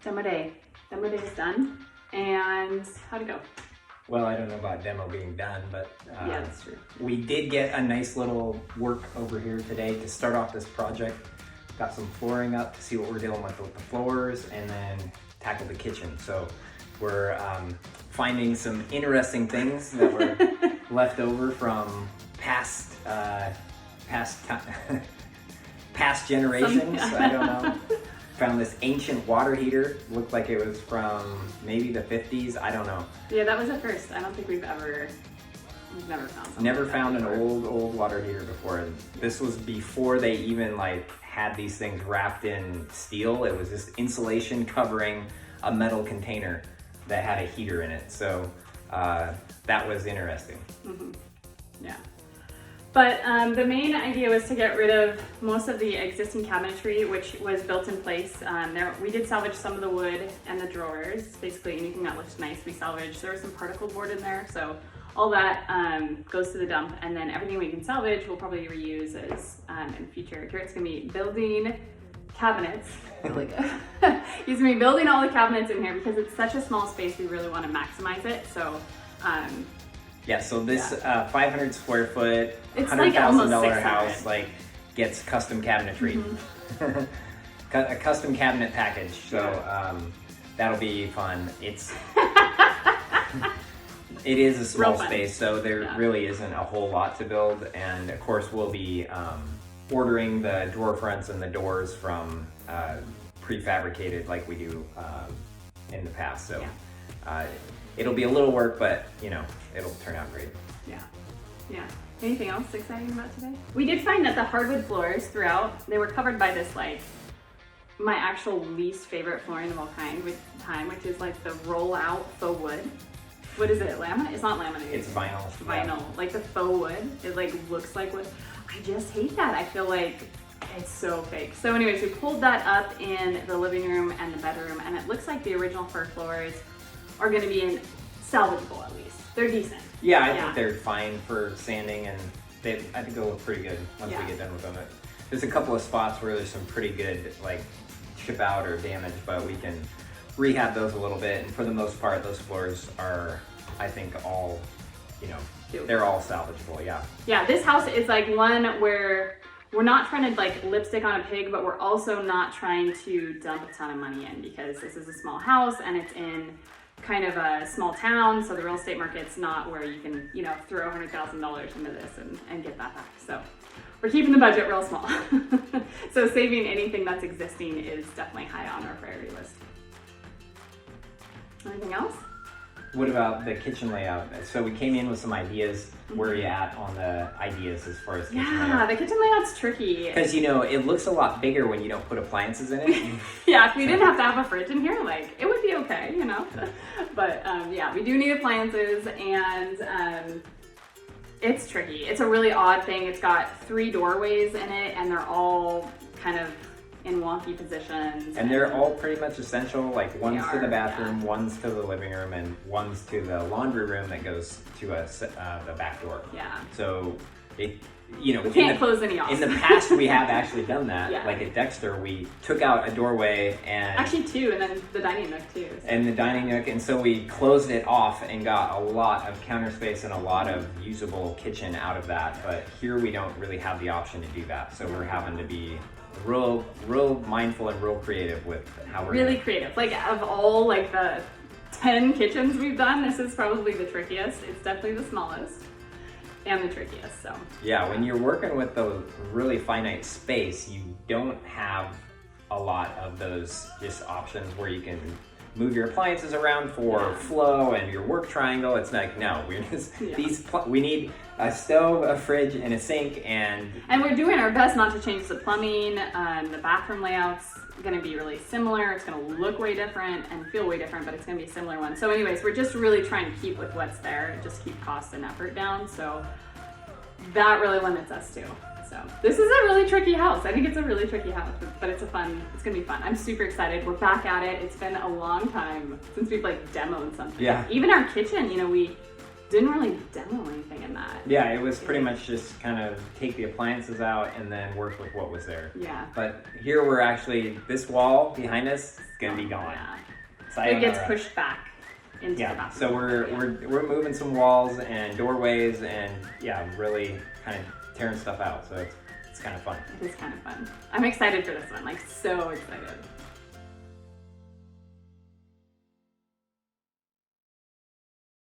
Demo day is done. And how'd it go? Well, I don't know about demo being done, but Yeah, that's true. we did get a nice little work over here today to start off this project. Got some flooring up to see what we're dealing with the floors, and then tackle the kitchen. So we're finding some interesting things that were left over from past generations. I don't know. Found this ancient water heater. Looked like it was from maybe the 50s. I don't know. Yeah, that was a first. I don't think we've never found something. Never like found that an before. old water heater before. This was before they even like had these things wrapped in steel. It was just insulation covering a metal container that had a heater in it. So that was interesting. Mm-hmm. Yeah. But the main idea was to get rid of most of the existing cabinetry, which was built in place. We did salvage some of the wood and the drawers. Basically anything that looks nice we salvaged. There was some particle board in there, so all that goes to the dump, and then everything we can salvage we'll probably reuse as in the future. Garrett's gonna be building cabinets. Really good. He's gonna be building all the cabinets in here because it's such a small space. We really want to maximize it. So. Yeah, so this 500 square foot, It's $100,000 like almost 600. house like gets custom cabinetry, a custom cabinet package. So that'll be fun. It is a small space, so there really isn't a whole lot to build. And of course, we'll be ordering the drawer fronts and the doors from prefabricated like we do in the past. So. It'll be a little work, but you know, it'll turn out great. Yeah. Anything else exciting about today? We did find that the hardwood floors throughout, they were covered by this like, my actual least favorite flooring of all which is like the roll out faux wood. What is it, laminate? It's not laminate. It's vinyl. Vinyl, Yeah. like the faux wood. It like looks like wood. I just hate that. I feel like it's so fake. So anyways, we pulled that up in the living room and the bedroom, and it looks like the original fir floors are going to be in salvageable at least. They're decent. Yeah, I think they're fine for sanding, and I think they'll look pretty good once we get done with them. There's a couple of spots where there's some pretty good like chip out or damage, but we can rehab those a little bit. And for the most part, those floors are, I think, all, you know, they're all salvageable. Yeah. Yeah, this house is like one where we're not trying to like lipstick on a pig, but we're also not trying to dump a ton of money in because this is a small house and it's in kind of a small town, so the real estate market's not where you can, you know, throw $100,000 into this and get that back. So we're keeping the budget real small. So saving anything that's existing is definitely high on our priority list. Anything else? What about the kitchen layout? So we came in with some ideas. Where are you at on the ideas as far as kitchen layout? Yeah, the kitchen layout's tricky. Because, you know, it looks a lot bigger when you don't put appliances in it. Yeah, if we didn't have to have a fridge in here, like, it would be okay, you know? But, yeah, we do need appliances, and it's tricky. It's a really odd thing. It's got 3 doorways in it, and they're all kind of in wonky positions. And they're all pretty much essential, like one's to the bathroom, yeah. One's to the living room, and one's to the laundry room that goes to the back door. Yeah. So, you know, we can't close any off. In the past, we have actually done that. Yeah. Like at Dexter, we took out a doorway and... Actually 2, and then the dining nook too. So. And the dining nook, and so we closed it off and got a lot of counter space and a lot of usable kitchen out of that. But here we don't really have the option to do that. So we're having to be real mindful and real creative with how we're really creative. Like of all like the 10 kitchens we've done, this is probably the trickiest. It's definitely the smallest and the trickiest. So yeah, when you're working with the really finite space, you don't have a lot of those just options where you can move your appliances around for flow and your work triangle. It's like, no, we're just we need a stove, a fridge, and a sink, and we're doing our best not to change the plumbing. The bathroom layout's gonna be really similar. It's gonna look way different and feel way different, but it's gonna be a similar one. So anyways, we're just really trying to keep with what's there and just keep cost and effort down. So that really limits us too. So this is a really tricky house. I think it's a really tricky house, but it's gonna be fun. I'm super excited. We're back at it. It's been a long time since we've like demoed something. Yeah. Even our kitchen, you know, we didn't really demo anything in that. Yeah, it was pretty much just kind of take the appliances out and then work with what was there. Yeah. But here we're actually, this wall behind us is gonna be gone. Yeah. It gets pushed back into the Yeah, bathroom. so we're moving some walls and doorways and yeah, really kind of tearing stuff out. So it's kind of fun. It is kind of fun. I'm excited for this one, like so excited.